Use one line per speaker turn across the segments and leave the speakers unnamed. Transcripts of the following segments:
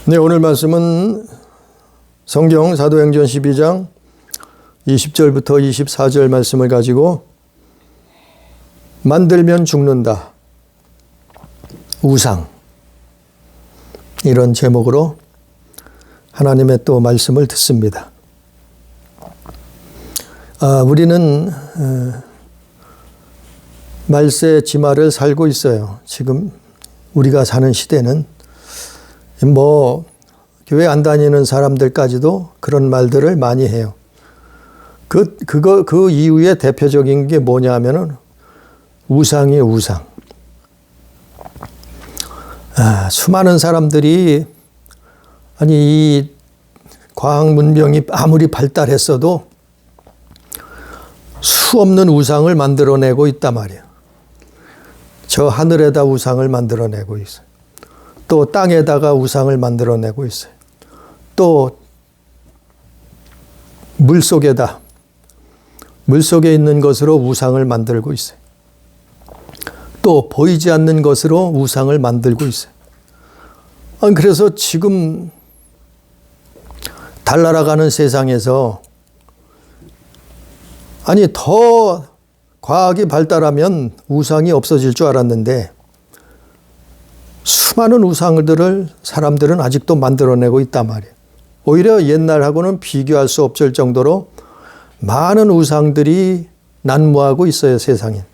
네, 오늘 말씀은 성경 사도행전 12장 20절부터 24절 말씀을 가지고 만들면 죽는다. 우상. 이런 제목으로 하나님의 또 말씀을 듣습니다. 우리는 말세 지마를 살고 있어요. 지금 우리가 사는 시대는 교회 안 다니는 사람들까지도 그런 말들을 많이 해요. 그 이후에 대표적인 게 뭐냐 하면은 우상이에요, 우상. 수많은 사람들이 이 과학 문명이 아무리 발달했어도 수없는 우상을 만들어내고 있단 말이에요. 저 하늘에다 우상을 만들어내고 있어요. 또 땅에다가 우상을 만들어내고 있어요. 또 물속에다, 물속에 있는 것으로 우상을 만들고 있어요. 또 보이지 않는 것으로 우상을 만들고 있어요. 그래서 지금 달나라가는 세상에서 더 과학이 발달하면 우상이 없어질 줄 알았는데 수많은 우상들을 사람들은 아직도 만들어내고 있단 말이에요. 오히려 옛날하고는 비교할 수 없을 정도로 많은 우상들이 난무하고 있어요, 세상에.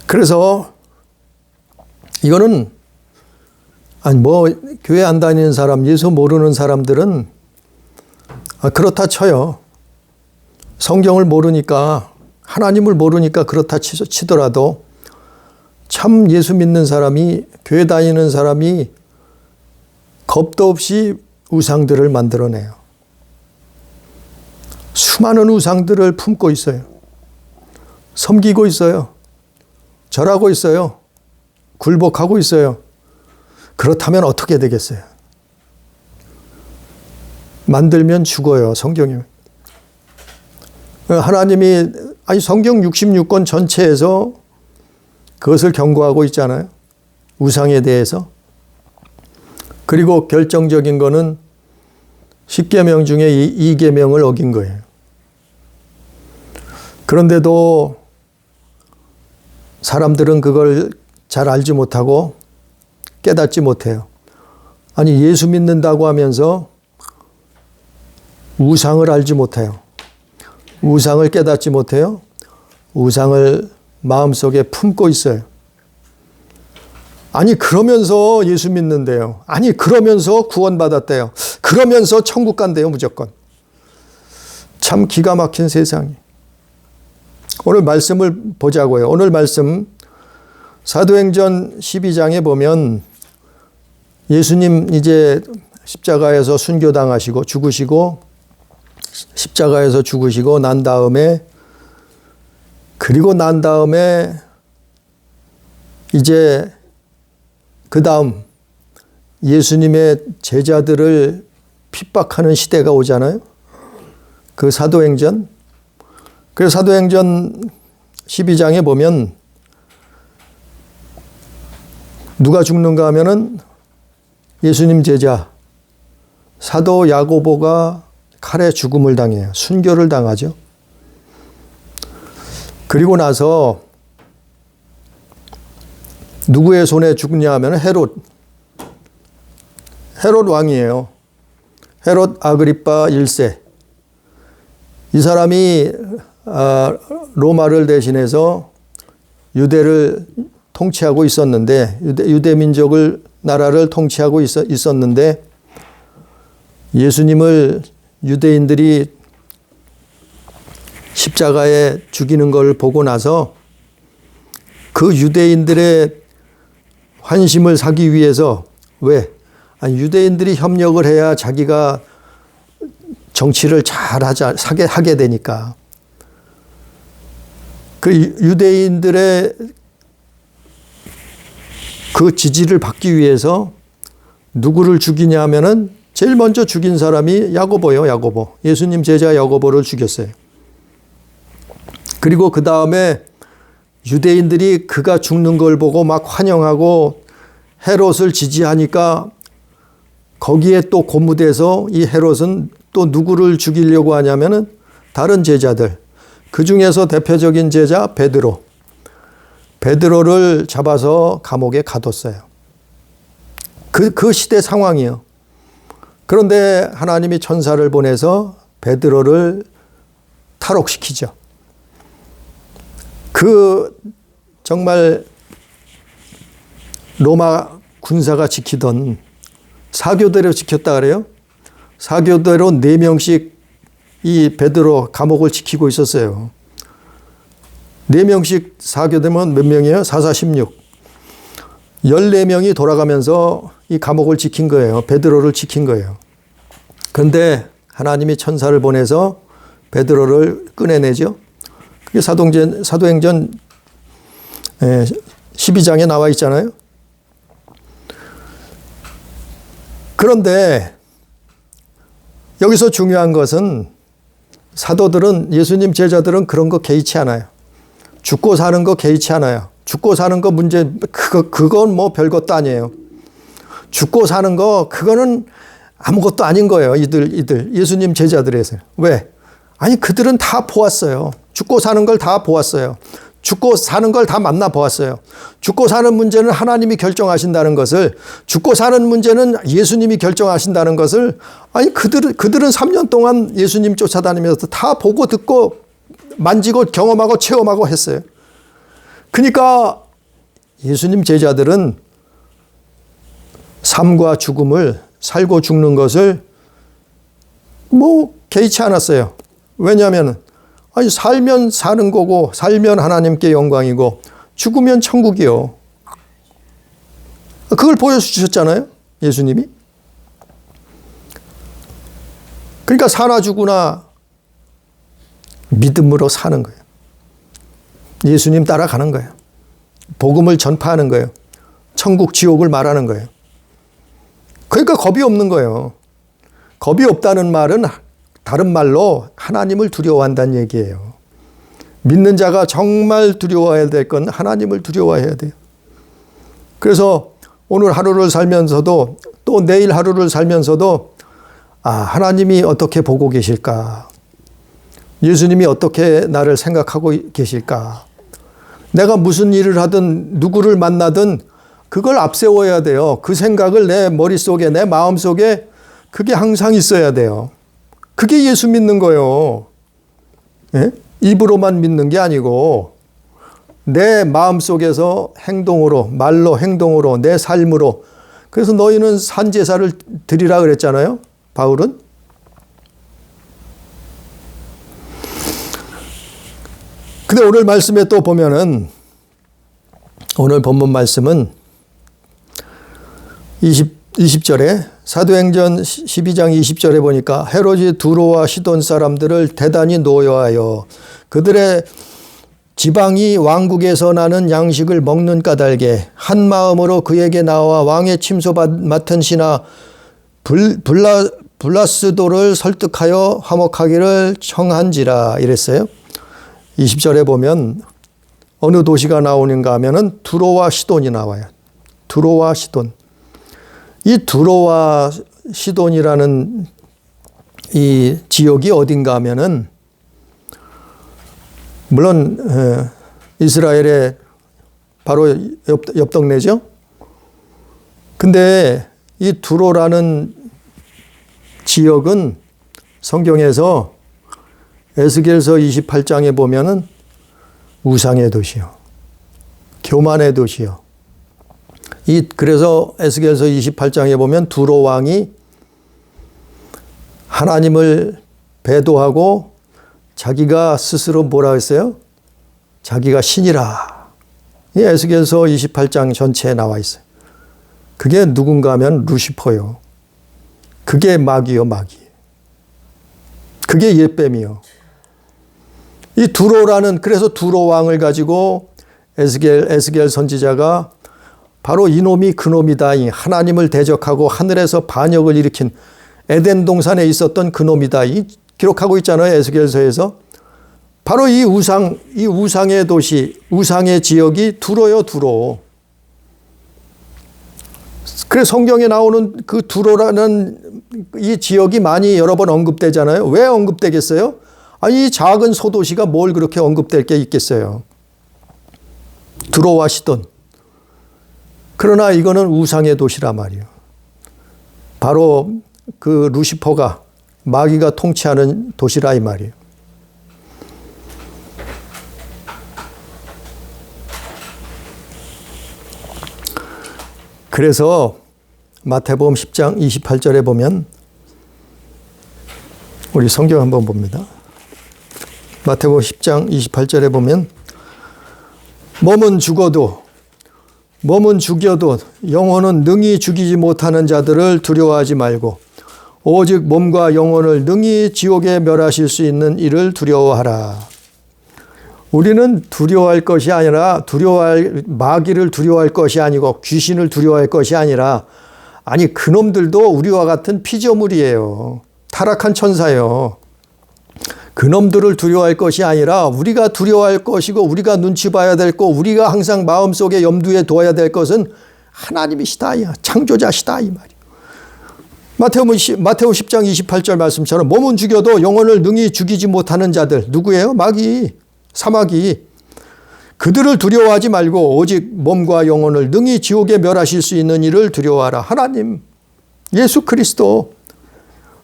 그래서 이거는 교회 안 다니는 사람, 예수 모르는 사람들은 그렇다 쳐요. 성경을 모르니까, 하나님을 모르니까 그렇다 치더라도 참 예수 믿는 사람이, 교회 다니는 사람이 겁도 없이 우상들을 만들어내요. 수많은 우상들을 품고 있어요. 섬기고 있어요. 절하고 있어요. 굴복하고 있어요. 그렇다면 어떻게 되겠어요? 만들면 죽어요, 성경이. 하나님이 성경 66권 전체에서 그것을 경고하고 있잖아요. 우상에 대해서. 그리고 결정적인 거는 10계명 중에 2계명을 어긴 거예요. 그런데도 사람들은 그걸 잘 알지 못하고 깨닫지 못해요. 예수 믿는다고 하면서 우상을 알지 못해요. 우상을 깨닫지 못해요. 우상을 마음속에 품고 있어요. 그러면서 예수 믿는데요. 그러면서 구원받았대요. 그러면서 천국 간대요, 무조건. 참 기가 막힌 세상이. 오늘 말씀을 보자고요. 오늘 말씀 사도행전 12장에 보면 예수님 이제 십자가에서 순교당하시고 죽으시고 십자가에서 죽으시고 난 다음에 이제 그 다음 예수님의 제자들을 핍박하는 시대가 오잖아요. 그 사도행전. 그래서 사도행전 12장에 보면 누가 죽는가 하면은 예수님 제자 사도 야고보가 칼에 죽음을 당해요. 순교를 당하죠. 그리고 나서 누구의 손에 죽냐 하면 헤롯 왕이에요. 헤롯 아그리파 1세. 이 사람이 로마를 대신해서 유대를 통치하고 있었는데, 유대 민족을, 나라를 통치하고 있었는데, 예수님을 유대인들이 십자가에 죽이는 걸 보고 나서 그 유대인들의 환심을 사기 위해서, 왜? 유대인들이 협력을 해야 자기가 정치를 잘 하게 되니까. 그 유대인들의 그 지지를 받기 위해서 누구를 죽이냐 하면은 제일 먼저 죽인 사람이 야고보예요, 야고보. 예수님 제자 야고보를 죽였어요. 그리고 그 다음에 유대인들이 그가 죽는 걸 보고 막 환영하고 헤롯을 지지하니까 거기에 또 고무돼서 이 헤롯은 또 누구를 죽이려고 하냐면은 다른 제자들, 그 중에서 대표적인 제자 베드로를 잡아서 감옥에 가뒀어요. 그 시대 상황이요. 그런데 하나님이 천사를 보내서 베드로를 탈옥시키죠. 정말 로마 군사가 지키던 사교대로 지켰다 그래요. 사교대로 4명씩 이 베드로 감옥을 지키고 있었어요. 4명씩 사교되면 몇 명이에요? 4, 4, 16. 14명이 돌아가면서 이 감옥을 지킨 거예요. 베드로를 지킨 거예요. 그런데 하나님이 천사를 보내서 베드로를 꺼내내죠. 그게 사도행전 12장에 나와 있잖아요. 그런데 여기서 중요한 것은 사도들은, 예수님 제자들은 그런 거 개의치 않아요. 죽고 사는 거 개의치 않아요. 죽고 사는 거 문제, 그건 뭐 별것도 아니에요. 죽고 사는 거, 그거는 아무것도 아닌 거예요. 이들. 예수님 제자들에서. 왜? 아니, 그들은 다 보았어요. 죽고 사는 걸 다 보았어요. 죽고 사는 걸 다 만나보았어요. 죽고 사는 문제는 하나님이 결정하신다는 것을, 죽고 사는 문제는 예수님이 결정하신다는 것을, 아니, 그들은 3년 동안 예수님 쫓아다니면서 다 보고 듣고 만지고 경험하고 체험하고 했어요. 그러니까 예수님 제자들은 삶과 죽음을, 살고 죽는 것을 뭐 개의치 않았어요. 왜냐하면 아니, 살면 사는 거고, 살면 하나님께 영광이고, 죽으면 천국이요. 그걸 보여주셨잖아요, 예수님이. 그러니까 사나 죽으나 믿음으로 사는 거예요. 예수님 따라가는 거예요. 복음을 전파하는 거예요. 천국, 지옥을 말하는 거예요. 그러니까 겁이 없는 거예요. 겁이 없다는 말은 다른 말로 하나님을 두려워한다는 얘기예요. 믿는 자가 정말 두려워해야 될 건 하나님을 두려워해야 돼요. 그래서 오늘 하루를 살면서도 또 내일 하루를 살면서도 하나님이 어떻게 보고 계실까? 예수님이 어떻게 나를 생각하고 계실까? 내가 무슨 일을 하든 누구를 만나든 그걸 앞세워야 돼요. 그 생각을 내 머릿속에, 내 마음속에 그게 항상 있어야 돼요. 그게 예수 믿는 거예요. 예? 입으로만 믿는 게 아니고 내 마음속에서 행동으로, 말로, 행동으로, 내 삶으로. 그래서 너희는 산제사를 드리라 그랬잖아요, 바울은. 근데 오늘 말씀에 또 보면은, 오늘 본문 말씀은 20절에 사도행전 12장 20절에 보니까 헤롯이 두로와 시돈 사람들을 대단히 노여하여 그들의 지방이 왕국에서 나는 양식을 먹는 까닭에 한 마음으로 그에게 나와 왕의 침소 맡은 신하 블라스도를 설득하여 화목하기를 청한지라 이랬어요. 20절에 보면 어느 도시가 나오는가 하면은 두로와 시돈이 나와요. 두로와 시돈. 이 두로와 시돈이라는 이 지역이 어딘가 하면은 물론 이스라엘의 바로 옆 동네죠. 근데 이 두로라는 지역은 성경에서 에스겔서 28장에 보면은 우상의 도시요, 교만의 도시요. 그래서 에스겔서 28장에 보면 두로 왕이 하나님을 배도하고 자기가 스스로 뭐라 했어요? 자기가 신이라. 이 에스겔서 28장 전체에 나와 있어요. 그게 누군가 하면 루시퍼요. 그게 마귀요, 마귀. 그게 옛뱀이요. 이 두로라는, 그래서 두로 왕을 가지고 에스겔 선지자가 바로 이놈이 그놈이다. 하나님을 대적하고 하늘에서 반역을 일으킨 에덴 동산에 있었던 그놈이다. 기록하고 있잖아요, 에스겔서에서. 바로 이 우상의 도시, 우상의 지역이 두로요, 두로. 그래서 성경에 나오는 그 두로라는 이 지역이 많이 여러 번 언급되잖아요. 왜 언급되겠어요? 아니, 이 작은 소도시가 뭘 그렇게 언급될 게 있겠어요. 두로와 시돈. 그러나 이거는 우상의 도시라 말이에요. 바로 그 루시퍼가, 마귀가 통치하는 도시라 이 말이에요. 그래서 마태복음 10장 28절에 보면, 우리 성경 한번 봅니다. 마태복음 10장 28절에 보면, 몸은 죽어도 영혼은 능히 죽이지 못하는 자들을 두려워하지 말고 오직 몸과 영혼을 능히 지옥에 멸하실 수 있는 이를 두려워하라. 우리는 두려워할 것이 아니라, 마귀를 두려워할 것이 아니고 귀신을 두려워할 것이 아니라, 아니, 그놈들도 우리와 같은 피조물이에요. 타락한 천사예요. 그놈들을 두려워할 것이 아니라 우리가 두려워할 것이고, 우리가 눈치 봐야 될 거, 우리가 항상 마음속에 염두에 둬야 될 것은 하나님이시다, 창조자시다 이 말이에요. 마태복음 10장 28절 말씀처럼 몸은 죽여도 영혼을 능히 죽이지 못하는 자들, 누구예요? 마귀, 사마귀. 그들을 두려워하지 말고 오직 몸과 영혼을 능히 지옥에 멸하실 수 있는 이를 두려워하라. 하나님, 예수 그리스도.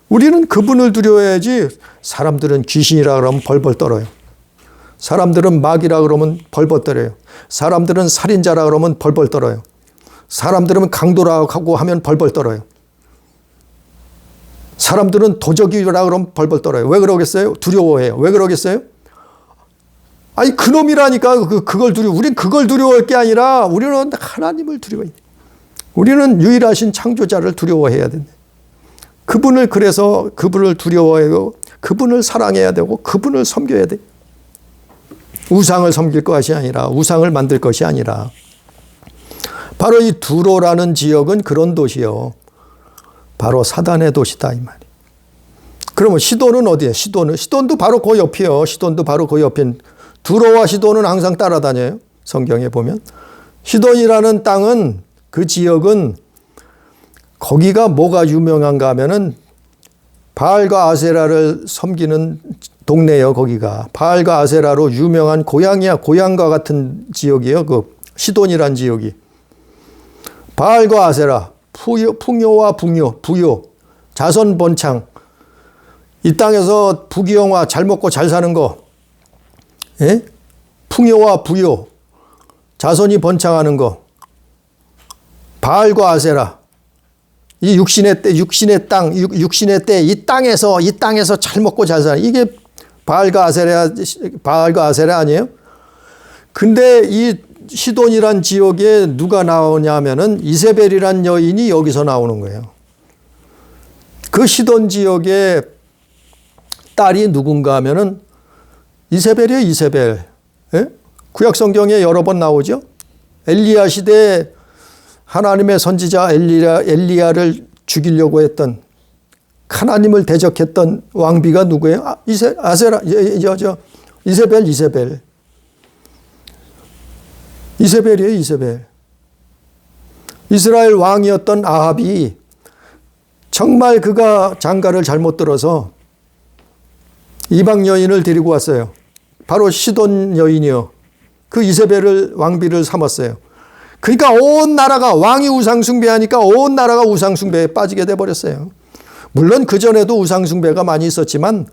우리는 그분을 두려워해야지. 사람들은 귀신이라 그러면 벌벌 떨어요. 사람들은 마귀라 그러면 벌벌 떨어요. 사람들은 살인자라 그러면 벌벌 떨어요. 사람들은 강도라고 하면 벌벌 떨어요. 사람들은 도적이라 그러면 벌벌 떨어요. 왜 그러겠어요? 두려워해요. 왜 그러겠어요? 아니, 그놈이라니까. 우린 그걸 두려워할 게 아니라 우리는 하나님을 두려워해요. 우리는 유일하신 창조자를 두려워해야 된다. 그래서 그분을 두려워하고 그분을 사랑해야 되고 그분을 섬겨야 돼. 우상을 섬길 것이 아니라, 우상을 만들 것이 아니라. 바로 이 두로라는 지역은 그런 도시요. 바로 사단의 도시다 이 말이에요. 그러면 시돈은 어디에? 시돈도 바로 그 옆이요. 시돈도 바로 그 옆인. 두로와 시돈은 항상 따라다녀요. 성경에 보면. 시돈이라는 땅은, 그 지역은 거기가 뭐가 유명한가 하면은 바알과 아세라를 섬기는 동네예요. 거기가 바알과 아세라로 유명한 고향이야. 고향과 같은 지역이에요. 그 시돈이란 지역이. 바알과 아세라, 풍요와 부요, 자선 번창. 이 땅에서 부귀영화, 잘 먹고 잘 사는 거. 예? 풍요와 부요, 자손이 번창하는 거. 바알과 아세라. 이 육신의 때, 육신의 때, 이 땅에서 잘 먹고 잘 사는, 이게 바알과 아세라 아니에요? 근데 이 시돈이란 지역에 누가 나오냐 하면은 이세벨이란 여인이 여기서 나오는 거예요. 그 시돈 지역의 딸이 누군가 하면은 이세벨이에요, 이세벨. 예? 구약 성경에 여러 번 나오죠. 엘리야 시대에 하나님의 선지자 엘리야를 죽이려고 했던, 하나님을 대적했던 왕비가 누구예요? 이세벨. 이세벨이에요, 이세벨. 이스라엘 왕이었던 아합이 정말 그가 장가를 잘못 들어서 이방 여인을 데리고 왔어요. 바로 시돈 여인이요. 그 이세벨을 왕비를 삼았어요. 그러니까 온 나라가, 왕이 우상숭배하니까 온 나라가 우상숭배에 빠지게 돼버렸어요. 물론 그전에도 우상숭배가 많이 있었지만,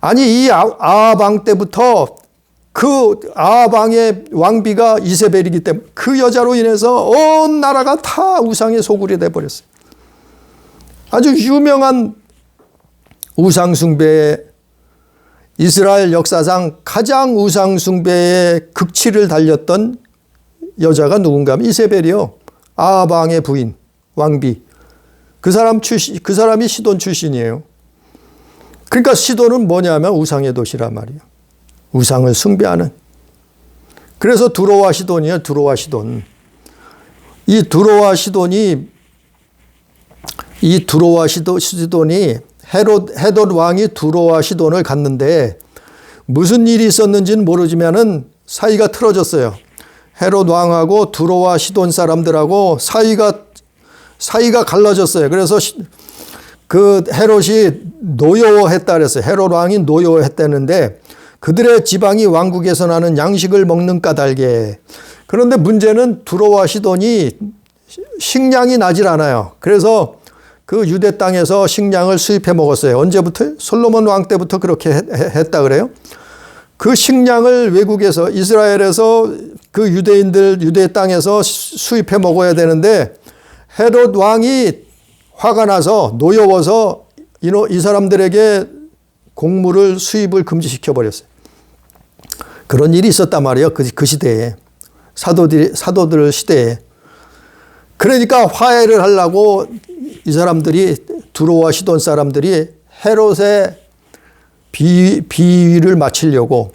아니, 이 아합 왕 때부터 그 아합 왕의 왕비가 이세벨이기 때문에 그 여자로 인해서 온 나라가 다 우상의 소굴이 돼버렸어요. 아주 유명한 우상숭배의, 이스라엘 역사상 가장 우상숭배의 극치를 달렸던 여자가 누군가 하면 이세벨이요. 아합 왕의 부인, 왕비. 그 사람이 시돈 출신이에요. 그러니까 시돈은 뭐냐면 우상의 도시란 말이에요. 우상을 숭배하는. 그래서 두로와 시돈이에요. 두로와 시돈. 이 두로와 시돈이 헤롯 왕이 두로와 시돈을 갔는데 무슨 일이 있었는지는 모르지만은 사이가 틀어졌어요. 헤롯 왕하고 두로와 시돈 사람들하고 사이가 사이가 갈라졌어요. 그래서 그 헤롯이 노여워했다 그랬어요. 헤롯 왕이 노여워했다는데 그들의 지방이 왕국에서 나는 양식을 먹는 까닭에. 그런데 문제는 두로와 시돈이 식량이 나질 않아요. 그래서 그 유대 땅에서 식량을 수입해 먹었어요. 언제부터? 솔로몬 왕 때부터 그렇게 했다 그래요. 그 식량을 외국에서 이스라엘에서 그 유대 땅에서 수입해 먹어야 되는데 헤롯 왕이 화가 나서 노여워서 이 사람들에게 곡물을 수입을 금지시켜 버렸어요. 그런 일이 있었단 말이에요. 그 시대에. 사도들 시대에. 그러니까 화해를 하려고 이 사람들이 두로와 시돈 사람들이 헤롯의 비위를 맞추려고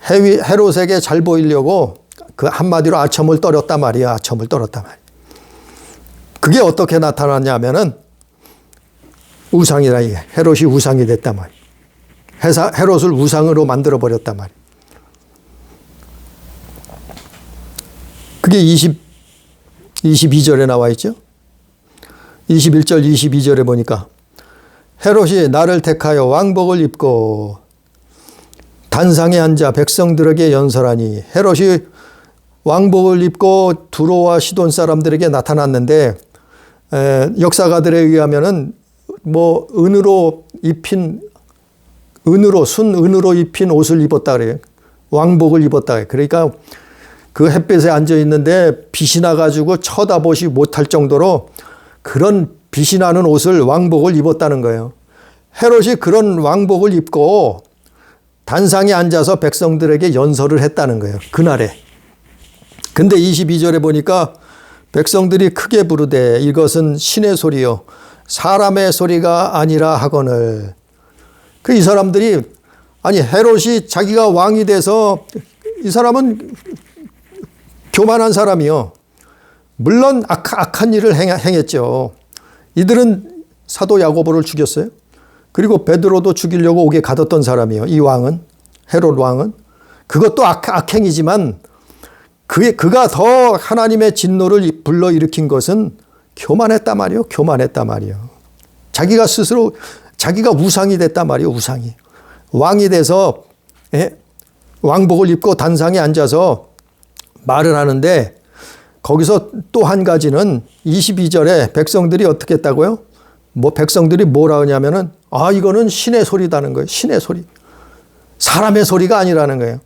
헤롯에게 잘 보이려고 그 한마디로 아첨을 떨었단 말이에요. 아첨을 떨었단 말이에요. 그게 어떻게 나타났냐면은 우상이라 이게 헤롯이 우상이 됐단 말이에요. 헤롯을 우상으로 만들어 버렸단 말이에요. 그게 22절에 나와 있죠. 21절 22절에 보니까 헤롯이 나를 택하여 왕복을 입고 단상에 앉아 백성들에게 연설하니. 헤롯이 왕복을 입고 두로와 시돈 사람들에게 나타났는데 역사가들에 의하면은 뭐 순은으로 입힌 옷을 입었다 그래요. 왕복을 입었다 그래요. 그러니까 그 햇볕에 앉아 있는데 빛이 나가지고 쳐다보지 못할 정도로 그런 빛이 나는 옷을 왕복을 입었다는 거예요. 헤롯이 그런 왕복을 입고 단상에 앉아서 백성들에게 연설을 했다는 거예요. 그날에. 근데 22절에 보니까 백성들이 크게 부르되 이것은 신의 소리요 사람의 소리가 아니라 하거늘. 이 사람들이 아니 헤롯이 자기가 왕이 돼서 이 사람은 교만한 사람이요. 물론 악한 일을 행했죠. 이들은 사도 야고보를 죽였어요. 그리고 베드로도 죽이려고 옥에 가뒀던 사람이에요. 이 왕은, 헤롯 왕은. 그것도 악행이지만 그가 더 하나님의 진노를 불러일으킨 것은 교만했단 말이에요. 교만했단 말이에요. 자기가 우상이 됐단 말이에요. 우상이. 왕이 돼서 왕복을 입고 단상에 앉아서 말을 하는데 거기서 또 한 가지는 22절에 백성들이 어떻게 했다고요? 백성들이 뭐라 하냐면은 이거는 신의 소리다는 거예요. 신의 소리. 사람의 소리가 아니라는 거예요.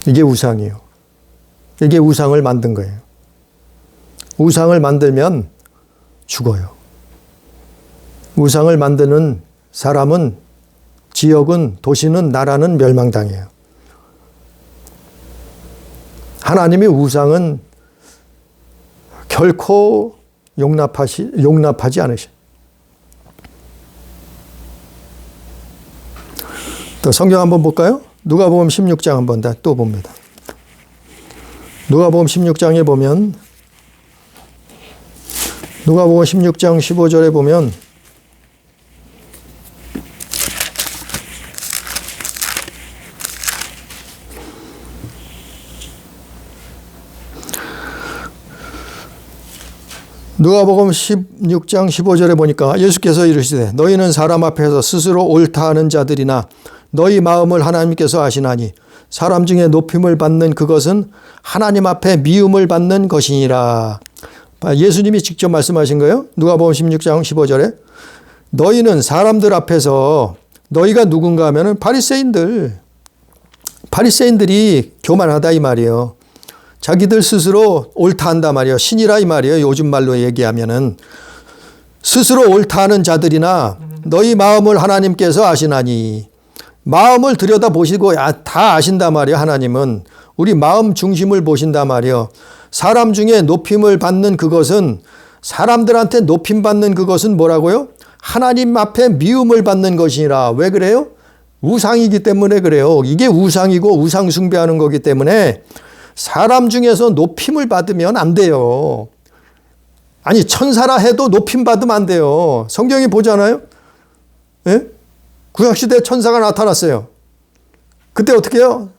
이게 우상이에요. 이게 우상을 만든 거예요. 우상을 만들면 죽어요. 우상을 만드는 사람은, 지역은, 도시는, 나라는 멸망당해요. 하나님이 우상은 결코 용납하지 않으셔. 또 성경 한번 볼까요? 누가복음 16장 한번 또 봅니다. 누가복음 16장에 보면 누가복음 16장 15절에 보면 누가복음 16장 15절에 보니까 예수께서 이르시되 너희는 사람 앞에서 스스로 옳다 하는 자들이나 너희 마음을 하나님께서 아시나니 사람 중에 높임을 받는 그것은 하나님 앞에 미움을 받는 것이니라. 예수님이 직접 말씀하신 거예요. 누가복음 16장 15절에 너희는 사람들 앞에서 너희가 누군가 하면은 바리새인들이 교만하다 이 말이에요. 자기들 스스로 옳다 한다 말이에요. 신이라 이 말이에요. 요즘 말로 얘기하면은 스스로 옳다 하는 자들이나 너희 마음을 하나님께서 아시나니. 마음을 들여다보시고 다 아신단 말이에요. 하나님은 우리 마음 중심을 보신단 말이에요. 사람 중에 높임을 받는 그것은, 사람들한테 높임 받는 그것은 뭐라고요? 하나님 앞에 미움을 받는 것이니라. 왜 그래요? 우상이기 때문에 그래요. 이게 우상이고 우상 숭배하는 거기 때문에 사람 중에서 높임을 받으면 안 돼요. 아니 천사라 해도 높임 받으면 안 돼요. 성경이 보잖아요. 예? 구약시대에 천사가 나타났어요. 그때 어떻게 해요?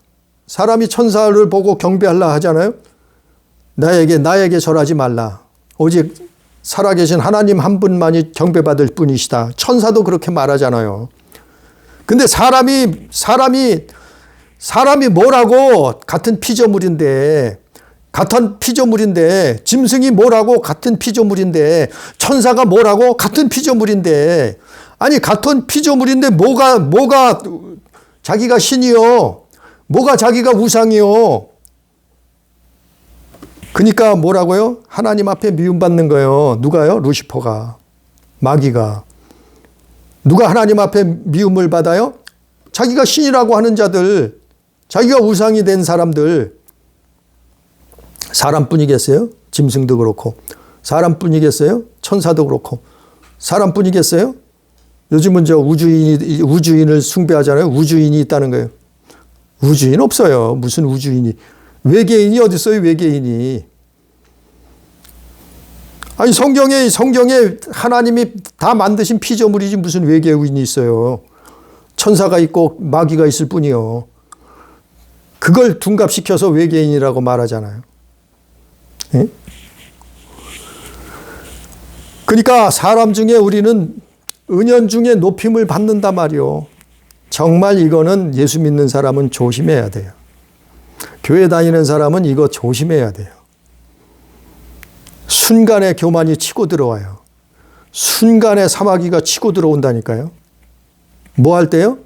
사람이 천사를 보고 경배하려 하잖아요. 나에게 절하지 말라. 오직 살아계신 하나님 한 분만이 경배받을 뿐이시다. 천사도 그렇게 말하잖아요. 근데 사람이 뭐라고 같은 피조물인데 짐승이 뭐라고 같은 피조물인데 천사가 뭐라고 같은 피조물인데 아니 같은 피조물인데 뭐가 자기가 신이요? 뭐가 자기가 우상이요? 그러니까 뭐라고요? 하나님 앞에 미움받는 거예요. 누가요? 루시퍼가, 마귀가. 누가 하나님 앞에 미움을 받아요? 자기가 신이라고 하는 자들, 자기가 우상이 된 사람들. 사람뿐이겠어요? 짐승도 그렇고. 사람뿐이겠어요? 천사도 그렇고. 사람뿐이겠어요? 요즘은 우주인을 숭배하잖아요. 우주인이 있다는 거예요. 우주인 없어요. 무슨 우주인이. 외계인이 어디 있어요? 외계인이. 아니 성경에 하나님이 다 만드신 피조물이지 무슨 외계인이 있어요. 천사가 있고 마귀가 있을 뿐이요. 그걸 둔갑시켜서 외계인이라고 말하잖아요. 예? 그러니까 사람 중에 우리는 은연중에 높임을 받는단 말이요. 정말 이거는 예수 믿는 사람은 조심해야 돼요. 교회 다니는 사람은 이거 조심해야 돼요. 순간에 교만이 치고 들어와요. 순간에 사마귀가 치고 들어온다니까요. 뭐 할 때요?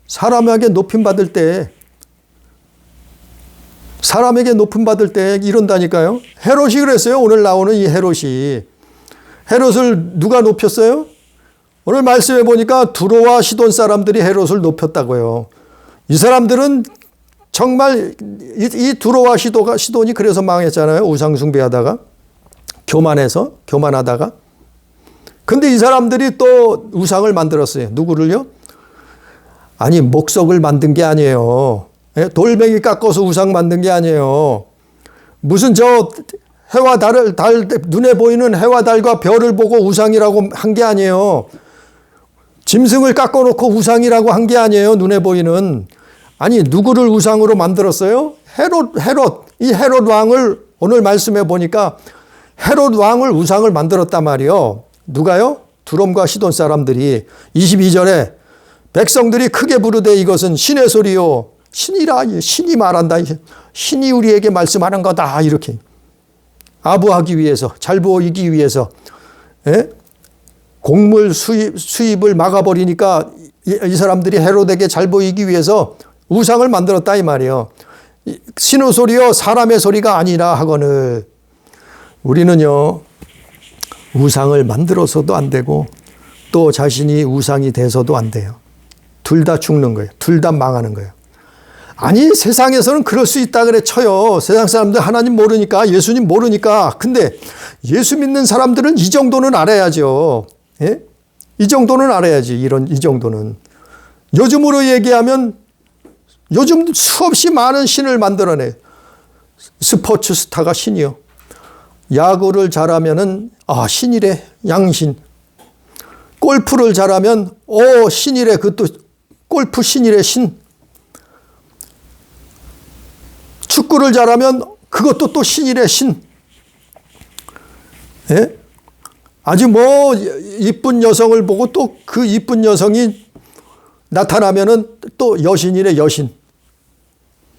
사람에게 높임 받을 때, 이런다니까요. 헤롯이 그랬어요. 오늘 나오는 이 헤롯이. 헤롯을 누가 높였어요? 오늘 말씀해 보니까 두로와 시돈 사람들이 헤롯을 높였다고요. 이 사람들은 정말 이 두로와 시돈이 그래서 망했잖아요. 우상숭배하다가. 교만하다가. 근데 이 사람들이 또 우상을 만들었어요. 누구를요? 아니, 목석을 만든 게 아니에요. 돌멩이 깎아서 우상 만든 게 아니에요. 무슨 해와 눈에 보이는 해와 달과 별을 보고 우상이라고 한 게 아니에요. 짐승을 깎아놓고 우상이라고 한 게 아니에요. 눈에 보이는. 아니, 누구를 우상으로 만들었어요? 헤롯. 이 헤롯 왕을 오늘 말씀해 보니까 헤롯 왕을 우상을 만들었단 말이요. 누가요? 두롬과 시돈 사람들이 22절에 백성들이 크게 부르되 이것은 신의 소리요. 신이 말한다. 신이 우리에게 말씀하는 거다. 이렇게. 아부하기 위해서, 잘 보이기 위해서. 곡물 수입을 막아버리니까 이 사람들이 헤롯에게 잘 보이기 위해서 우상을 만들었다 이 말이에요. 신의 소리요 사람의 소리가 아니라 하거늘. 우리는요 우상을 만들어서도 안 되고 또 자신이 우상이 돼서도 안 돼요. 둘 다 죽는 거예요. 둘 다 망하는 거예요. 아니 세상에서는 그럴 수 있다 그래 쳐요. 세상 사람들 하나님 모르니까, 예수님 모르니까. 근데 예수 믿는 사람들은 이 정도는 알아야죠. 예? 이 정도는 알아야지. 이 정도는. 요즘으로 얘기하면 요즘 수없이 많은 신을 만들어내. 스포츠 스타가 신이요. 야구를 잘하면은 신이래. 양신. 골프를 잘하면 신이래. 그것도 골프 신이래. 신. 축구를 잘하면 그것도 또 신이래. 신. 예? 아주 이쁜 여성을 보고 또 그 이쁜 여성이 나타나면은 또 여신이래. 여신.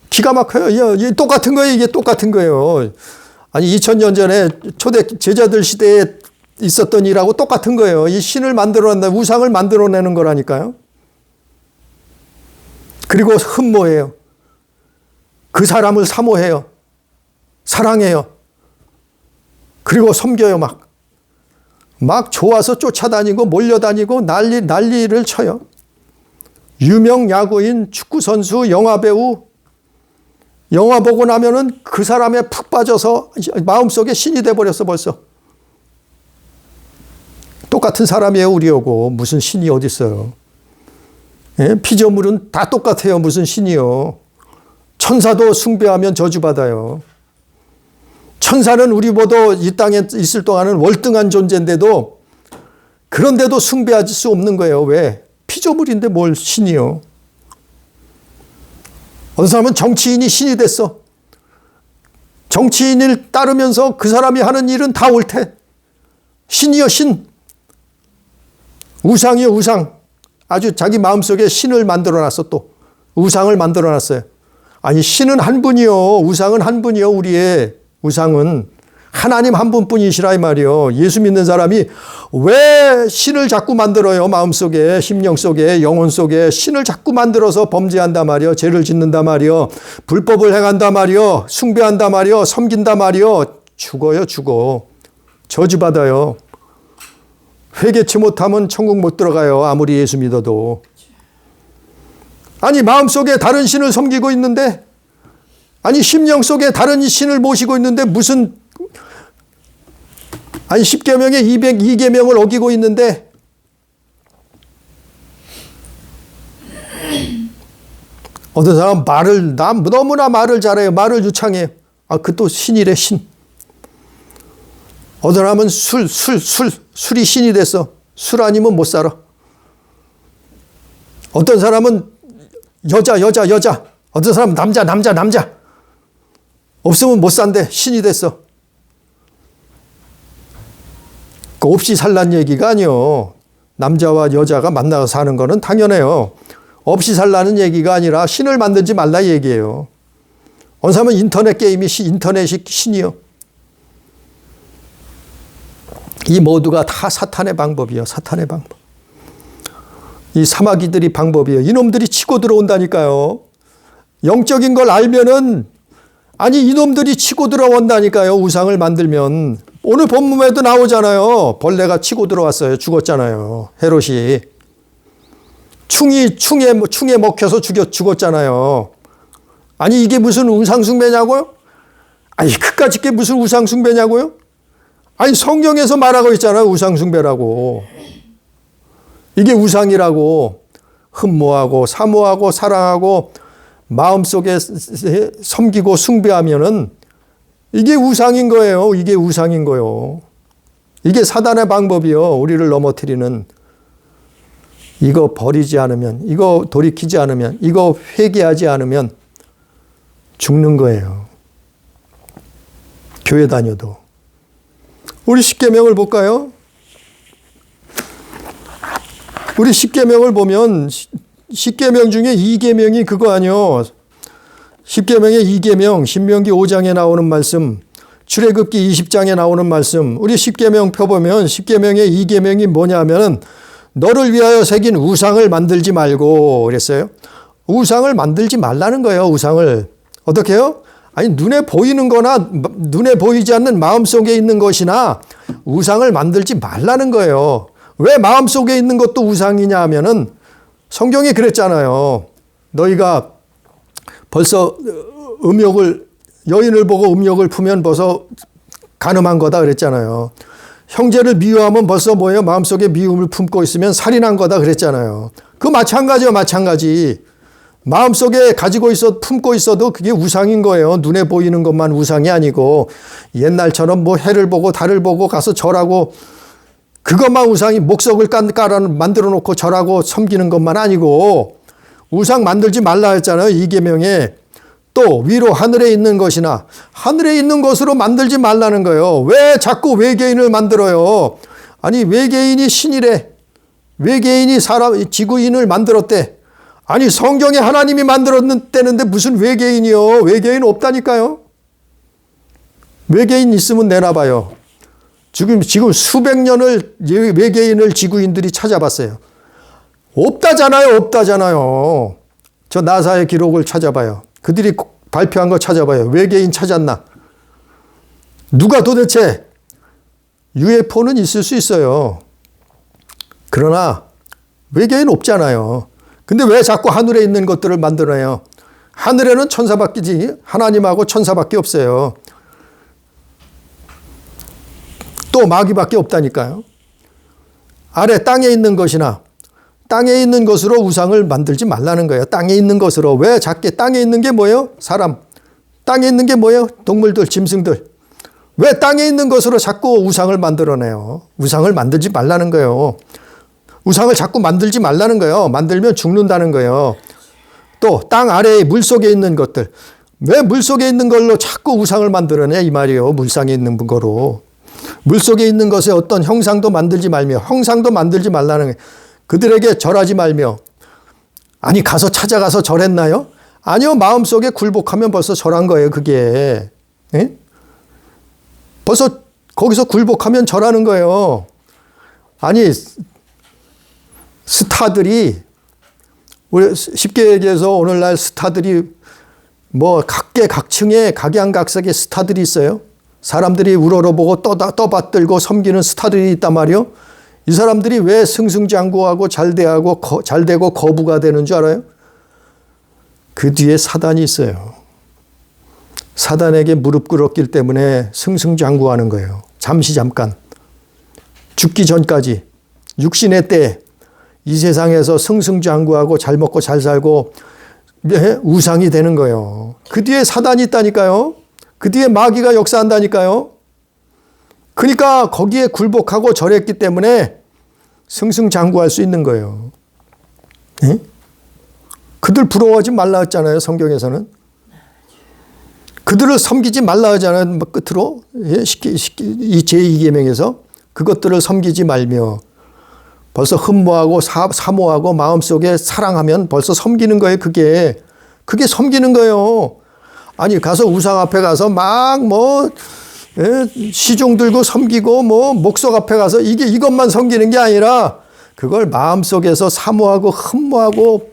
기가 막혀요. 이게 똑같은 거예요. 이게 똑같은 거예요. 아니 2000년 전에 초대 제자들 시대에 있었던 일하고 똑같은 거예요. 이 신을 만들어낸다. 우상을 만들어내는 거라니까요. 그리고 흠모해요. 그 사람을 사모해요. 사랑해요. 그리고 섬겨요. 막 좋아서 쫓아다니고 몰려다니고 난리를 쳐요. 유명 야구인, 축구선수, 영화배우, 영화 보고 나면은 그 사람에 푹 빠져서 마음속에 신이 돼버렸어 벌써. 똑같은 사람이에요. 우리하고. 무슨 신이 어디 있어요. 예? 피조물은 다 똑같아요. 무슨 신이요. 천사도 숭배하면 저주받아요. 천사는 우리보다 이 땅에 있을 동안은 월등한 존재인데도 그런데도 숭배할 수 없는 거예요. 왜? 피조물인데 뭘 신이요. 어떤 사람은 정치인이 신이 됐어. 정치인을 따르면서 그 사람이 하는 일은 다 옳대. 신이여 신. 우상이요 우상. 아주 자기 마음속에 신을 만들어놨어. 또 우상을 만들어놨어요. 아니 신은 한 분이요. 우상은 한 분이요. 우리의 우상은 하나님 한 분뿐이시라 이 말이요. 예수 믿는 사람이 왜 신을 자꾸 만들어요? 마음속에, 심령 속에, 영혼 속에 신을 자꾸 만들어서 범죄한단 말이요. 죄를 짓는단 말이요. 불법을 행한단 말이요. 숭배한단 말이요. 섬긴단 말이요. 죽어요, 죽어. 저주받아요. 회개치 못하면 천국 못 들어가요. 아무리 예수 믿어도. 아니 마음속에 다른 신을 섬기고 있는데, 아니 심령 속에 다른 신을 모시고 있는데 무슨, 아니 10계명에 202계명을 어기고 있는데 어떤 사람 말을, 너무나 말을 잘해요. 말을 유창해요. 아, 그 또 신이래, 신. 어떤 사람은 술이 신이 됐어. 술 아니면 못 살아. 어떤 사람은 여자. 어떤 사람은 남자. 없으면 못 산대. 신이 됐어. 그 없이 살란 얘기가 아니요. 남자와 여자가 만나서 사는 거는 당연해요. 없이 살라는 얘기가 아니라 신을 만들지 말라 얘기예요. 어느 사람은 인터넷 게임이 인터넷이 신이요. 이 모두가 다 사탄의 방법이요. 사탄의 방법. 이 사마귀들이 방법이에요. 이놈들이 치고 들어온다니까요. 영적인 걸 알면은, 아니 이놈들이 치고 들어온다니까요. 우상을 만들면. 오늘 본문에도 나오잖아요. 벌레가 치고 들어왔어요. 죽었잖아요. 헤롯이. 충에 먹혀서 죽었잖아요. 아니 이게 무슨 우상숭배냐고요? 아니 그까짓 게 무슨 우상숭배냐고요? 아니 성경에서 말하고 있잖아요. 우상숭배라고. 이게 우상이라고. 흠모하고 사모하고 사랑하고 마음속에 섬기고 숭배하면은 이게 우상인 거예요. 이게 우상인 거예요. 이게 사단의 방법이요. 우리를 넘어뜨리는. 이거 버리지 않으면, 이거 돌이키지 않으면, 이거 회개하지 않으면 죽는 거예요. 교회 다녀도. 우리 십계명을 볼까요? 우리 십계명을 보면 십계명 중에 2계명이 그거 아니요. 십계명의 2계명, 신명기 5장에 나오는 말씀, 출애굽기 20장에 나오는 말씀. 우리 십계명 펴보면 십계명의 2계명이 뭐냐면은 너를 위하여 새긴 우상을 만들지 말고 그랬어요. 우상을 만들지 말라는 거예요. 우상을. 어떻게 해요? 아니 눈에 보이는 거나 눈에 보이지 않는 마음속에 있는 것이나 우상을 만들지 말라는 거예요. 왜 마음속에 있는 것도 우상이냐 하면은 성경이 그랬잖아요. 너희가 벌써 여인을 보고 음욕을 품으면 벌써 간음한 거다 그랬잖아요. 형제를 미워하면 벌써 뭐예요? 마음속에 미움을 품고 있으면 살인한 거다 그랬잖아요. 그 마찬가지요. 마찬가지. 마음속에 품고 있어도 그게 우상인 거예요. 눈에 보이는 것만 우상이 아니고 옛날처럼 뭐 해를 보고 달을 보고 가서 절하고 그것만 우상이 목석을 만들어 놓고 절하고 섬기는 것만 아니고 우상 만들지 말라 했잖아요. 2계명에. 또 위로 하늘에 있는 것이나 하늘에 있는 것으로 만들지 말라는 거예요. 왜 자꾸 외계인을 만들어요? 아니 외계인이 신이래. 외계인이 지구인을 만들었대. 아니 성경에 하나님이 만들었다는데 무슨 외계인이요? 외계인 없다니까요. 외계인 있으면 내놔봐요. 지금 수백 년을 외계인을 지구인들이 찾아봤어요. 없다잖아요. 저 나사의 기록을 찾아봐요. 그들이 발표한 거 찾아봐요. 외계인 찾았나? 누가 도대체 UFO는 있을 수 있어요. 그러나 외계인 없잖아요. 근데 왜 자꾸 하늘에 있는 것들을 만들어요? 하늘에는 천사밖이지 하나님하고 천사밖에 없어요. 또 마귀밖에 없다니까요. 아래 땅에 있는 것이나 땅에 있는 것으로 우상을 만들지 말라는 거예요. 땅에 있는 것으로. 왜 작게 땅에 있는 게 뭐예요? 사람. 땅에 있는 게 뭐예요? 동물들, 짐승들. 왜 땅에 있는 것으로 자꾸 우상을 만들어내요? 우상을 만들지 말라는 거예요. 우상을 자꾸 만들지 말라는 거예요. 만들면 죽는다는 거예요. 또 땅 아래에 물속에 있는 것들. 왜 물속에 있는 걸로 자꾸 우상을 만들어내 이 말이에요. 물상에 있는 거로. 물속에 있는 것에 어떤 형상도 만들지 말며 형상도 만들지 말라는 거예요. 그들에게 절하지 말며. 아니 가서 찾아가서 절했나요? 아니요. 마음속에 굴복하면 벌써 절한 거예요. 그게. 예? 벌써 거기서 굴복하면 절하는 거예요. 아니 스타들이 우리 쉽게 얘기해서 오늘날 스타들이 뭐 각계각층의 각양각색의 스타들이 있어요. 사람들이 우러러보고 떠받들고 섬기는 스타들이 있단 말이요. 이 사람들이 왜 승승장구하고 잘되고 거부가 되는 줄 알아요? 그 뒤에 사단이 있어요. 사단에게 무릎 꿇었기 때문에 승승장구하는 거예요. 잠깐. 죽기 전까지 육신의 때 이 세상에서 승승장구하고 잘 먹고 잘 살고 우상이 되는 거예요. 그 뒤에 사단이 있다니까요. 그 뒤에 마귀가 역사한다니까요. 그러니까 거기에 굴복하고 절했기 때문에 승승장구할 수 있는 거예요. 예? 그들 부러워하지 말라 했잖아요. 성경에서는. 그들을 섬기지 말라 하잖아요. 끝으로. 예? 이 제2계명에서 그것들을 섬기지 말며 벌써 흠모하고 사모하고 마음속에 사랑하면 벌써 섬기는 거예요. 그게 섬기는 거예요. 아니 가서 우상 앞에 가서 막 시종 들고 섬기고 목석 앞에 가서 이것만 섬기는 게 아니라 그걸 마음속에서 사모하고 흠모하고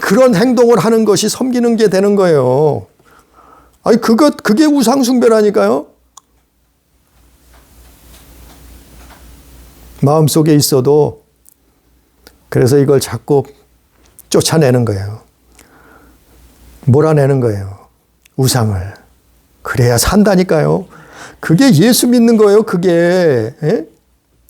그런 행동을 하는 것이 섬기는 게 되는 거예요. 아니 그게 우상 숭배라니까요. 마음속에 있어도 그래서 이걸 자꾸 쫓아내는 거예요. 몰아내는 거예요. 우상을. 그래야 산다니까요. 그게 예수 믿는 거예요. 그게. 예?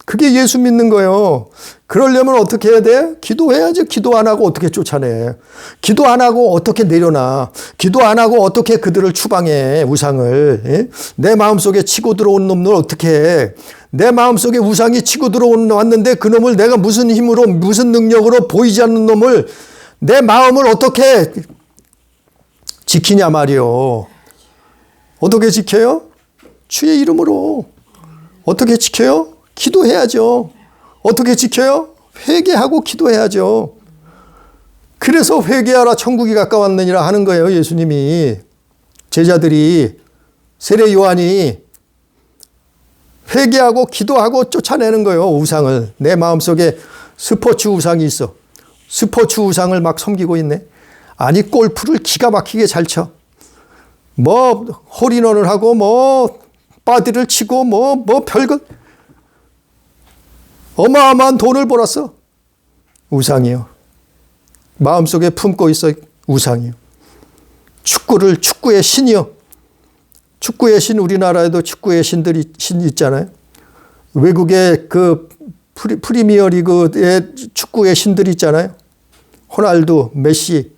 그게 예수 믿는 거예요. 그러려면 어떻게 해야 돼? 기도해야지. 기도 안 하고 어떻게 쫓아내? 기도 안 하고 어떻게 내려놔? 기도 안 하고 어떻게 그들을 추방해? 우상을. 예? 내 마음속에 치고 들어온 놈을 어떻게 해? 내 마음속에 우상이 치고 들어왔는데 그 놈을 내가 무슨 힘으로 무슨 능력으로 보이지 않는 놈을 내 마음을 어떻게 지키냐 말이요. 어떻게 지켜요? 주의 이름으로. 어떻게 지켜요? 기도해야죠. 어떻게 지켜요? 회개하고 기도해야죠. 그래서 회개하라 천국이 가까웠느니라 하는 거예요. 예수님이. 제자들이 세례 요한이 회개하고 기도하고 쫓아내는 거예요. 우상을. 내 마음속에 스포츠 우상이 있어. 스포츠 우상을 막 섬기고 있네. 아니 골프를 기가 막히게 잘 쳐. 홀인원을 하고 바디를 치고 별것 어마어마한 돈을 벌었어. 우상이요. 마음속에 품고 있어. 우상이요. 축구의 신이요. 축구의 신, 우리나라에도 축구의 신 있잖아요. 외국의 그 프리미어 리그의 축구의 신들이 있잖아요. 호날두, 메시.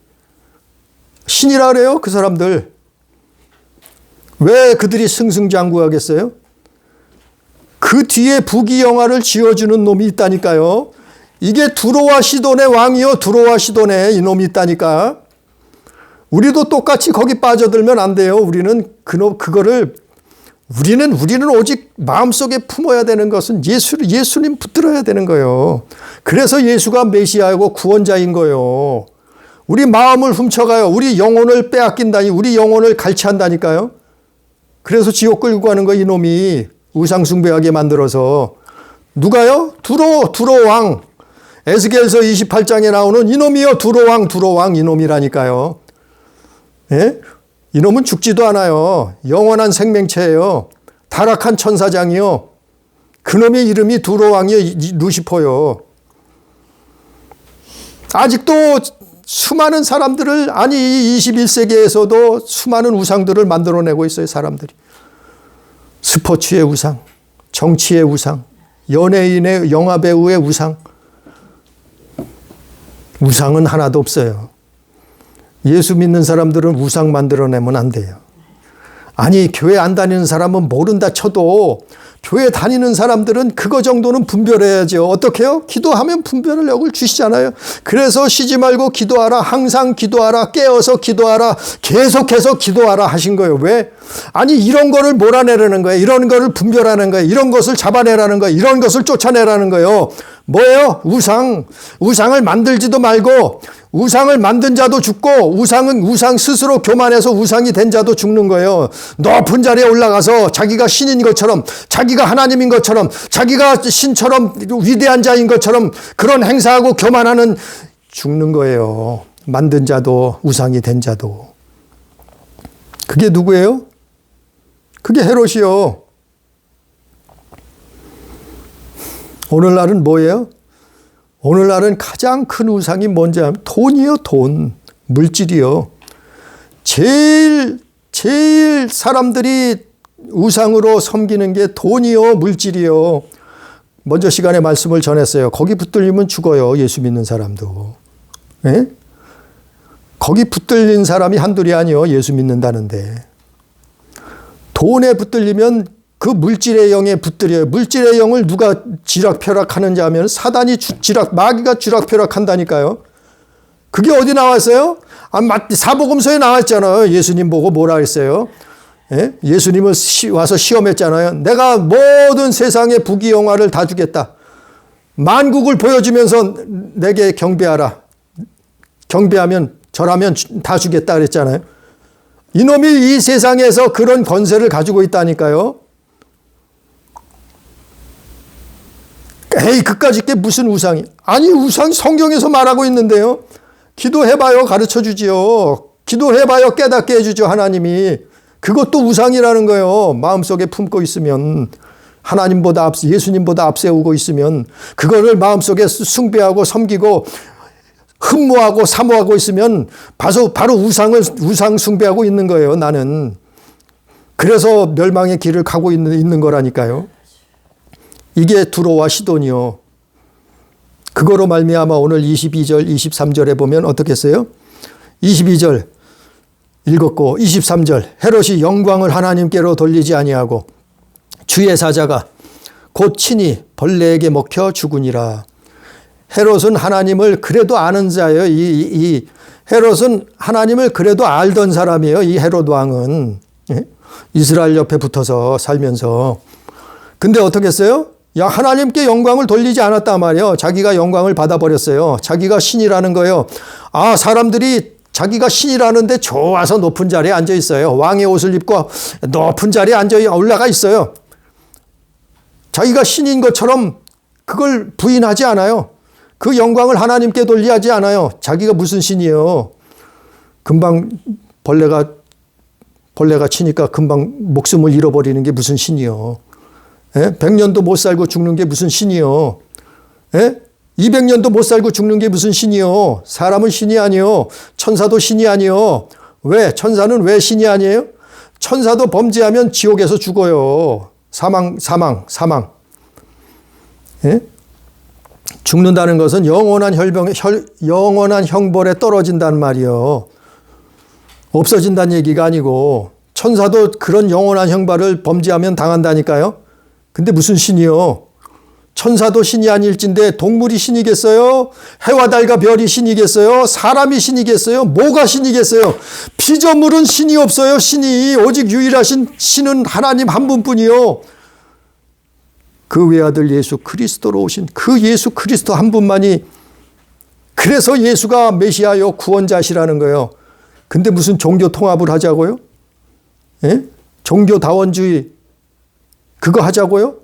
신이라 그래요. 그 사람들. 왜 그들이 승승장구하겠어요? 그 뒤에 부귀영화를 지어주는 놈이 있다니까요. 이게 두로와 시돈의 왕이요. 두로와 시돈의 이놈이 있다니까. 우리도 똑같이 거기 빠져들면 안 돼요. 우리는 우리는 오직 마음속에 품어야 되는 것은 예수님 붙들어야 되는 거예요. 그래서 예수가 메시아이고 구원자인 거예요. 우리 마음을 훔쳐가요. 우리 영혼을 빼앗긴다니, 우리 영혼을 갈취한다니까요. 그래서 지옥 끌고 가는 거예요. 이놈이 우상숭배하게 만들어서. 누가요? 두로 왕. 에스겔서 28장에 나오는 이놈이요. 두로 왕 이놈이라니까요. 예? 이놈은 죽지도 않아요. 영원한 생명체예요. 타락한 천사장이요. 그놈의 이름이 두로 왕이요. 루시퍼요. 아직도 수많은 사람들을, 아니 21세기에서도 수많은 우상들을 만들어내고 있어요. 사람들이. 스포츠의 우상, 정치의 우상, 연예인의, 영화배우의 우상. 우상은 하나도 없어요. 예수 믿는 사람들은 우상 만들어내면 안 돼요. 아니 교회 안 다니는 사람은 모른다 쳐도 교회 다니는 사람들은 그거 정도는 분별해야죠. 어떻게 해요? 기도하면 분별력을 주시잖아요. 그래서 쉬지 말고 기도하라. 항상 기도하라. 깨어서 기도하라. 계속해서 기도하라 하신 거예요. 왜? 아니 이런 거를 몰아내라는 거예요. 이런 거를 분별하는 거예요. 이런 것을 잡아내라는 거예요. 이런 것을 쫓아내라는 거예요. 뭐예요? 우상을 만들지도 말고 우상을 만든 자도 죽고 우상은 우상 스스로 교만해서 우상이 된 자도 죽는 거예요. 높은 자리에 올라가서 자기가 신인 것처럼 자기가 하나님인 것처럼 자기가 신처럼 위대한 자인 것처럼 그런 행사하고 교만하는 죽는 거예요. 만든 자도 우상이 된 자도. 그게 누구예요? 그게 헤롯이요. 오늘날은 뭐예요? 오늘날은 가장 큰 우상이 뭔지 하면 돈이요, 돈. 물질이요. 제일 사람들이 우상으로 섬기는 게 돈이요, 물질이요. 먼저 시간에 말씀을 전했어요. 거기 붙들리면 죽어요, 예수 믿는 사람도. 예? 거기 붙들린 사람이 한둘이 아니요, 예수 믿는다는데. 돈에 붙들리면 그 물질의 영에 붙들려요. 물질의 영을 누가 쥐락펴락하는지 하면 사단이 마귀가 쥐락펴락한다니까요. 그게 어디 나왔어요? 사복음서에 나왔잖아요. 예수님 보고 뭐라 했어요? 예? 예수님을 와서 시험했잖아요. 내가 모든 세상의 부귀영화를 다 주겠다. 만국을 보여주면서 내게 경배하라. 경배하면 절하면 다 주겠다 그랬잖아요. 이놈이 이 세상에서 그런 권세를 가지고 있다니까요. 에이, 그까짓 게 무슨 우상이? 아니, 우상 성경에서 말하고 있는데요. 기도해봐요, 가르쳐 주지요. 기도해봐요, 깨닫게 해주죠, 하나님이. 그것도 우상이라는 거예요. 마음속에 품고 있으면. 하나님보다 예수님보다 앞세우고 있으면. 그거를 마음속에 숭배하고 섬기고 흠모하고 사모하고 있으면 바로 우상 숭배하고 있는 거예요, 나는. 그래서 멸망의 길을 가고 있는 거라니까요. 이게 두로와 시돈이요. 그거로 말미암아 오늘 22절, 23절에 보면 어떻게 했어요? 22절 읽었고 23절 헤롯이 영광을 하나님께로 돌리지 아니하고 주의 사자가 곧 친히 벌레에게 먹혀 죽으니라. 헤롯은 하나님을 그래도 아는 자예요. 이 헤롯은 하나님을 그래도 알던 사람이에요. 이 헤롯 왕은. 이스라엘 옆에 붙어서 살면서. 근데 어떻게 했어요? 야, 하나님께 영광을 돌리지 않았단 말이에요. 자기가 영광을 받아버렸어요. 자기가 신이라는 거예요. 아, 사람들이 자기가 신이라는데 좋아서 높은 자리에 앉아 있어요. 왕의 옷을 입고 높은 자리에 올라가 있어요. 자기가 신인 것처럼 그걸 부인하지 않아요. 그 영광을 하나님께 돌리지 않아요. 자기가 무슨 신이에요. 금방 벌레가 치니까 금방 목숨을 잃어버리는 게 무슨 신이요. 100년도 못 살고 죽는 게 무슨 신이요. 200년도 못 살고 죽는 게 무슨 신이요. 사람은 신이 아니요. 천사도 신이 아니요. 왜? 천사는 왜 신이 아니에요? 천사도 범죄하면 지옥에서 죽어요. 사망. 죽는다는 것은 영원한 형벌에 떨어진다는 말이요. 없어진다는 얘기가 아니고 천사도 그런 영원한 형벌을 범죄하면 당한다니까요. 근데 무슨 신이요? 천사도 신이 아닐진데 동물이 신이겠어요? 해와 달과 별이 신이겠어요? 사람이 신이겠어요? 뭐가 신이겠어요? 피조물은 신이 없어요. 신이 오직 유일하신 신은 하나님 한 분뿐이요. 그 외아들 예수 그리스도로 오신 그 예수 그리스도 한 분만이, 그래서 예수가 메시아요 구원자시라는 거예요. 근데 무슨 종교 통합을 하자고요? 종교다원주의 그거 하자고요?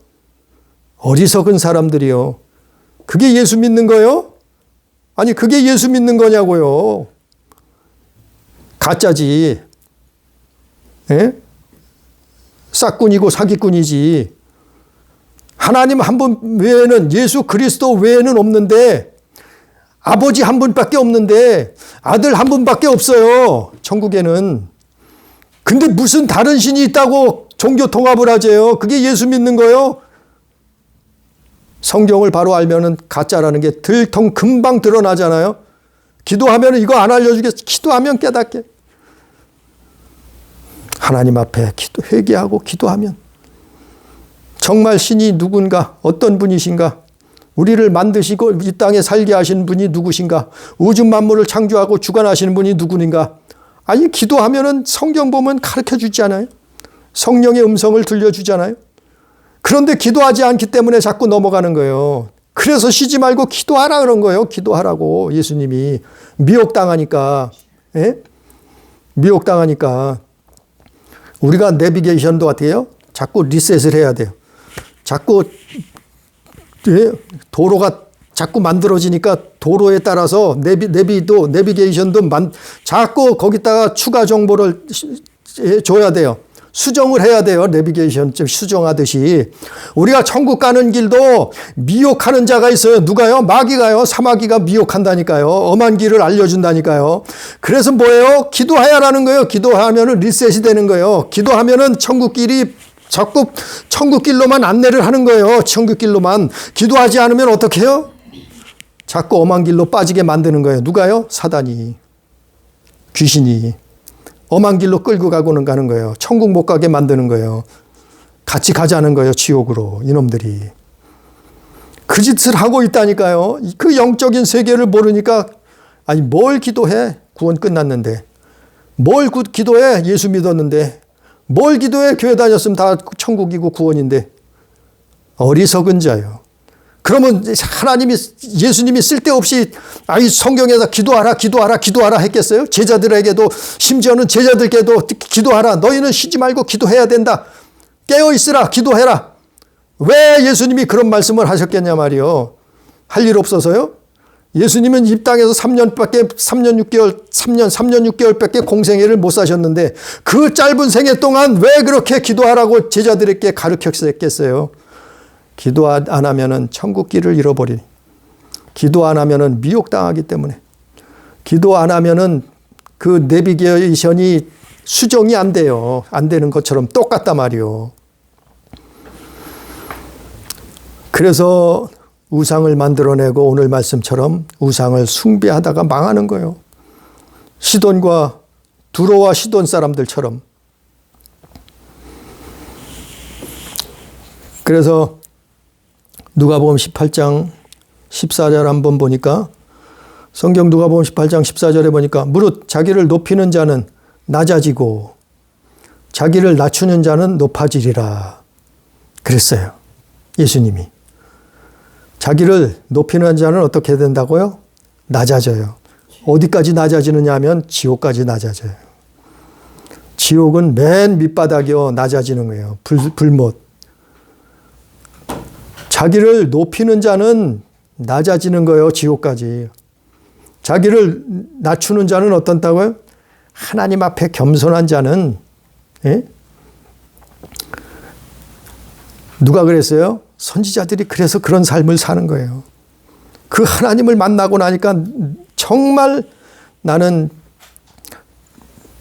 어리석은 사람들이요. 그게 예수 믿는 거요? 아니, 그게 예수 믿는 거냐고요. 가짜지. 싹꾼이고 사기꾼이지. 하나님 한 분 외에는, 예수 그리스도 외에는 없는데, 아버지 한 분밖에 없는데 아들 한 분밖에 없어요, 천국에는. 근데 무슨 다른 신이 있다고 종교 통합을 하재요? 그게 예수 믿는 거요? 성경을 바로 알면은 가짜라는 게 금방 드러나잖아요. 기도하면 이거 안 알려주겠어. 기도하면 깨닫게. 하나님 앞에 회개하고 기도하면 정말 신이 누군가? 어떤 분이신가? 우리를 만드시고 이 땅에 살게 하신 분이 누구신가? 우주 만물을 창조하고 주관하시는 분이 누구인가? 아니, 기도하면은 성경 보면 가르쳐 주지 않아요? 성령의 음성을 들려주잖아요? 그런데 기도하지 않기 때문에 자꾸 넘어가는 거예요. 그래서 쉬지 말고 기도하라 그런 거예요. 기도하라고 예수님이. 미혹당하니까. 예? 미혹당하니까. 우리가 내비게이션도 같아요. 자꾸 리셋을 해야 돼요. 자꾸 도로가 자꾸 만들어지니까 도로에 따라서 내비게이션도 자꾸 거기다가 추가 정보를 줘야 돼요. 수정을 해야 돼요. 내비게이션 수정하듯이. 우리가 천국 가는 길도 미혹하는 자가 있어요. 누가요? 마귀가요. 사마귀가 미혹한다니까요. 엄한 길을 알려준다니까요. 그래서 뭐예요? 기도해야라는 거예요. 기도하면은 리셋이 되는 거예요. 기도하면은 천국길이 자꾸 천국길로만 안내를 하는 거예요. 천국길로만. 기도하지 않으면 어떻게 해요? 자꾸 엄한 길로 빠지게 만드는 거예요. 누가요? 사단이. 귀신이. 엄한 길로 끌고 가고는 가는 거예요. 천국 못 가게 만드는 거예요. 같이 가자는 거예요. 지옥으로. 이놈들이. 그 짓을 하고 있다니까요. 그 영적인 세계를 모르니까 아니 뭘 기도해? 구원 끝났는데. 뭘 기도해? 예수 믿었는데. 뭘 기도해? 교회 다녔으면 다 천국이고 구원인데. 어리석은 자요. 그러면 하나님이 예수님이 쓸데없이 성경에다 기도하라 했겠어요? 제자들에게도 심지어는 제자들께도 기도하라. 너희는 쉬지 말고 기도해야 된다. 깨어 있으라. 기도해라. 왜 예수님이 그런 말씀을 하셨겠냐 말이요. 할 일 없어서요? 예수님은 이 땅에서 3년 6개월밖에 공생애를 못 사셨는데 그 짧은 생애 동안 왜 그렇게 기도하라고 제자들에게 가르쳤겠어요? 기도 안 하면은 천국 길을 잃어버리니. 기도 안 하면은 미혹당하기 때문에. 기도 안 하면은 그 내비게이션이 수정이 안 돼요. 안 되는 것처럼 똑같단 말이요. 그래서 우상을 만들어내고 오늘 말씀처럼 우상을 숭배하다가 망하는 거예요. 시돈과 두로와 시돈 사람들처럼. 그래서 누가복음 18장 14절 한번 보니까 성경 누가복음 18장 14절에 보니까 무릇 자기를 높이는 자는 낮아지고 자기를 낮추는 자는 높아지리라 그랬어요. 예수님이. 자기를 높이는 자는 어떻게 된다고요? 낮아져요. 어디까지 낮아지느냐 하면 지옥까지 낮아져요. 지옥은 맨 밑바닥이요. 낮아지는 거예요. 불못. 자기를 높이는 자는 낮아지는 거예요. 지옥까지. 자기를 낮추는 자는 어떻다고요? 하나님 앞에 겸손한 자는 누가 그랬어요? 선지자들이 그래서 그런 삶을 사는 거예요. 그 하나님을 만나고 나니까 정말 나는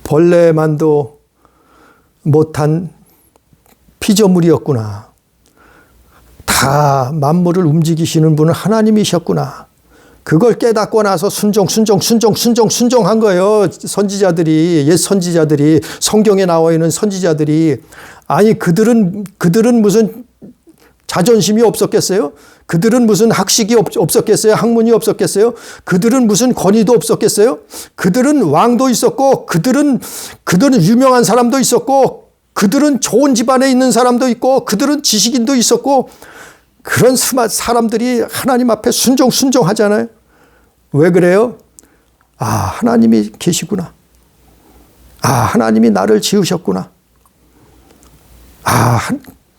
벌레만도 못한 피조물이었구나. 다 만물을 움직이시는 분은 하나님이셨구나. 그걸 깨닫고 나서 순종한 거예요. 선지자들이, 옛 선지자들이, 성경에 나와 있는 선지자들이. 아니, 그들은 무슨 자존심이 없었겠어요? 그들은 무슨 학식이 없었겠어요? 학문이 없었겠어요? 그들은 무슨 권위도 없었겠어요? 그들은 왕도 있었고, 그들은 유명한 사람도 있었고, 그들은 좋은 집안에 있는 사람도 있고, 그들은 지식인도 있었고, 그런 사람들이 하나님 앞에 순종하잖아요. 왜 그래요? 아, 하나님이 계시구나. 아, 하나님이 나를 지으셨구나. 아,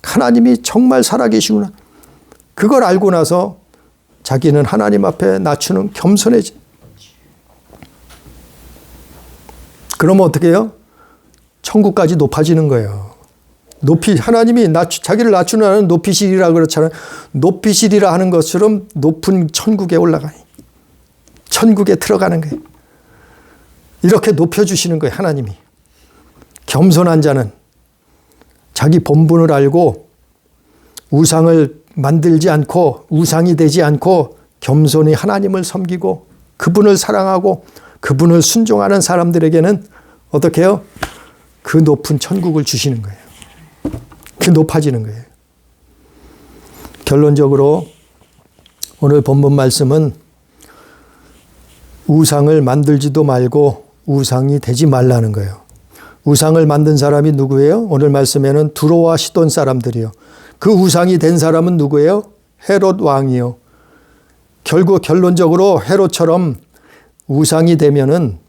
하나님이 정말 살아계시구나. 그걸 알고 나서 자기는 하나님 앞에 낮추는 겸손해지. 그러면 어떻게 해요? 천국까지 높아지는 거예요. 하나님이 자기를 낮추는 하는 높이시리라 그렇잖아요. 높이시리라 하는 것처럼 높은 천국에 올라가니. 천국에 들어가는 거예요. 이렇게 높여주시는 거예요. 하나님이. 겸손한 자는 자기 본분을 알고 우상을 만들지 않고 우상이 되지 않고 겸손히 하나님을 섬기고 그분을 사랑하고 그분을 순종하는 사람들에게는 어떻게 해요? 그 높은 천국을 주시는 거예요. 그 높아지는 거예요. 결론적으로 오늘 본문 말씀은 우상을 만들지도 말고 우상이 되지 말라는 거예요. 우상을 만든 사람이 누구예요? 오늘 말씀에는 두로와 시돈 사람들이요. 그 우상이 된 사람은 누구예요? 헤롯 왕이요. 결국 결론적으로 헤롯처럼 우상이 되면은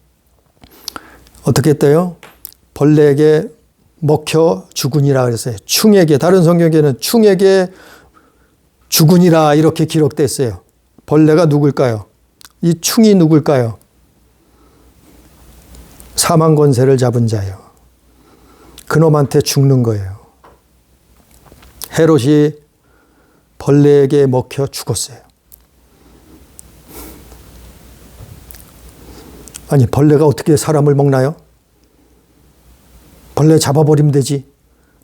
어떻게 했대요? 벌레에게 먹혀 죽으니라 그랬어요. 충에게, 다른 성경에는 충에게 죽으니라 이렇게 기록됐어요. 벌레가 누굴까요? 이 충이 누굴까요? 사망 권세를 잡은 자예요. 그놈한테 죽는 거예요. 헤롯이 벌레에게 먹혀 죽었어요. 아니, 벌레가 어떻게 사람을 먹나요? 벌레 잡아버리면 되지.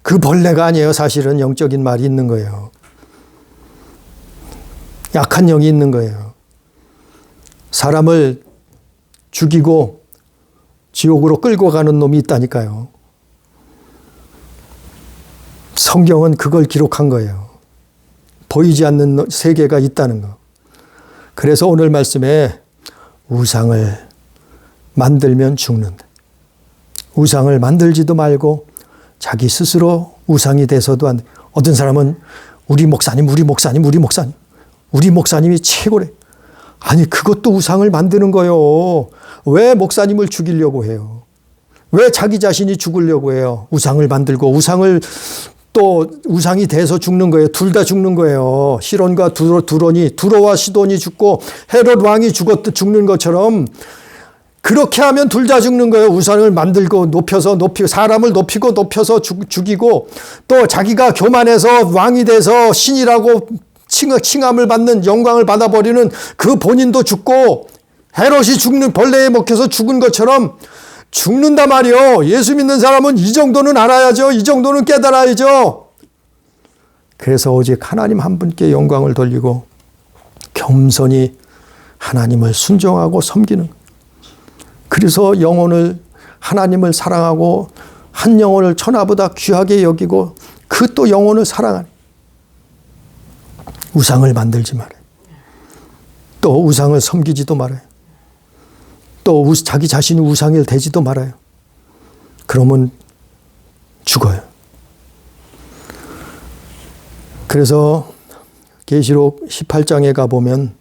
그 벌레가 아니에요. 사실은 영적인 말이 있는 거예요. 약한 영이 있는 거예요. 사람을 죽이고 지옥으로 끌고 가는 놈이 있다니까요. 성경은 그걸 기록한 거예요. 보이지 않는 세계가 있다는 거. 그래서 오늘 말씀에 우상을 만들면 죽는다. 우상을 만들지도 말고 자기 스스로 우상이 돼서도 안 돼. 어떤 사람은 우리 목사님이 최고래. 아니, 그것도 우상을 만드는 거예요. 왜 목사님을 죽이려고 해요? 왜 자기 자신이 죽으려고 해요? 우상을 만들고 우상을 또 우상이 돼서 죽는 거예요. 둘 다 죽는 거예요. 시론과 두로와 시돈이 죽고 헤롯 왕이 죽는 것처럼 그렇게 하면 둘 다 죽는 거예요. 우상을 만들고 사람을 높여서 죽이고 또 자기가 교만해서 왕이 돼서 신이라고 칭함을 받는 영광을 받아버리는 그 본인도 죽고 헤롯이 벌레에 먹혀서 죽은 것처럼 죽는다 말이요. 예수 믿는 사람은 이 정도는 알아야죠. 이 정도는 깨달아야죠. 그래서 오직 하나님 한 분께 영광을 돌리고 겸손히 하나님을 순종하고 섬기는. 그래서 하나님을 사랑하고 한 영혼을 천하보다 귀하게 여기고 그 또 영혼을 사랑하는. 우상을 만들지 말아요. 또 우상을 섬기지도 말아요. 또 자기 자신이 우상이 되지도 말아요. 그러면 죽어요. 그래서 계시록 18장에 가보면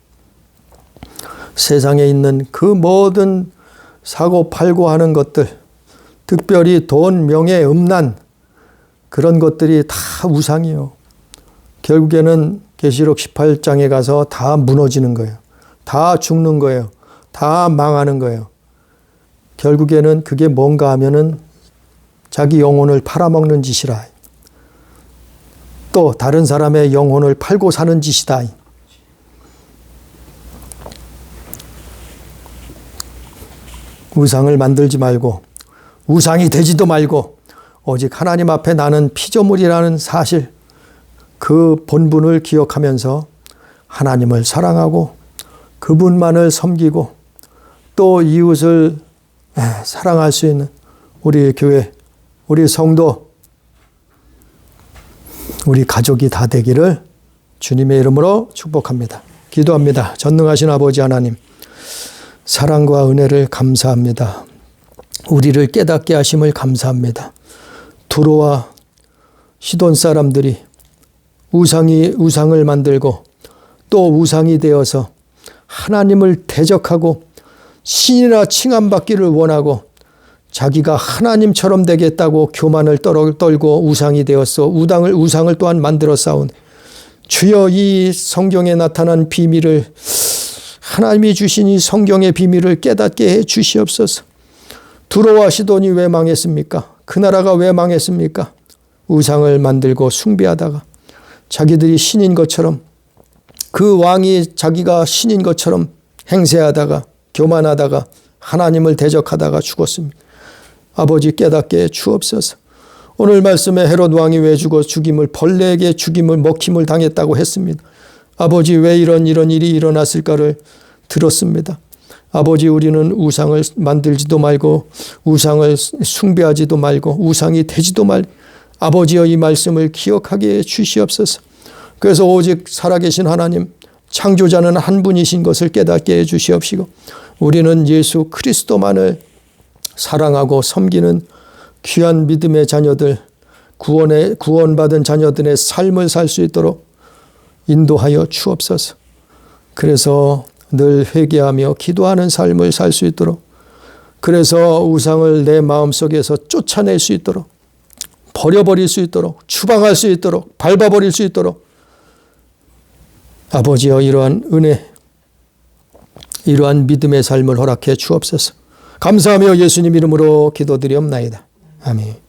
세상에 있는 그 모든 사고 팔고 하는 것들, 특별히 돈, 명예, 음란 그런 것들이 다 우상이에요. 결국에는 계시록 18장에 가서 다 무너지는 거예요. 다 죽는 거예요. 다 망하는 거예요. 결국에는 그게 뭔가 하면은 자기 영혼을 팔아먹는 짓이라. 또 다른 사람의 영혼을 팔고 사는 짓이다. 우상을 만들지 말고 우상이 되지도 말고 오직 하나님 앞에 나는 피조물이라는 사실, 그 본분을 기억하면서 하나님을 사랑하고 그분만을 섬기고 또 이웃을 사랑할 수 있는 우리 교회, 우리 성도, 우리 가족이 다 되기를 주님의 이름으로 축복합니다. 기도합니다. 전능하신 아버지 하나님, 사랑과 은혜를 감사합니다. 우리를 깨닫게 하심을 감사합니다. 두로와 시돈 사람들이 우상을 만들고 또 우상이 되어서 하나님을 대적하고 신이라 칭함받기를 원하고 자기가 하나님처럼 되겠다고 교만을 떨고 우상이 되었어. 우상을 또한 만들어 싸운 주여, 이 성경에 나타난 비밀을, 하나님이 주신 이 성경의 비밀을 깨닫게 해 주시옵소서. 두로와 시돈이 왜 망했습니까? 그 나라가 왜 망했습니까? 우상을 만들고 숭배하다가 자기들이 신인 것처럼, 그 왕이 자기가 신인 것처럼 행세하다가 교만하다가 하나님을 대적하다가 죽었습니다. 아버지, 깨닫게 해 주옵소서. 오늘 말씀에 헤롯 왕이 왜 벌레에게 죽임을 먹힘을 당했다고 했습니다. 아버지, 왜 이런 일이 일어났을까를 들었습니다. 아버지, 우리는 우상을 만들지도 말고 우상을 숭배하지도 말고 우상이 되지도 말고 아버지여, 이 말씀을 기억하게 해 주시옵소서. 그래서 오직 살아계신 하나님, 창조자는 한 분이신 것을 깨닫게 해주시옵시고 우리는 예수 그리스도만을 사랑하고 섬기는 귀한 믿음의 자녀들, 구원받은 자녀들의 삶을 살 수 있도록 인도하여 주옵소서. 그래서 늘 회개하며 기도하는 삶을 살 수 있도록, 그래서 우상을 내 마음속에서 쫓아낼 수 있도록, 버려버릴 수 있도록, 추방할 수 있도록, 밟아버릴 수 있도록 아버지여 이러한 은혜, 이러한 믿음의 삶을 허락해 주옵소서. 감사하며 예수님 이름으로 기도드리옵나이다. 아멘.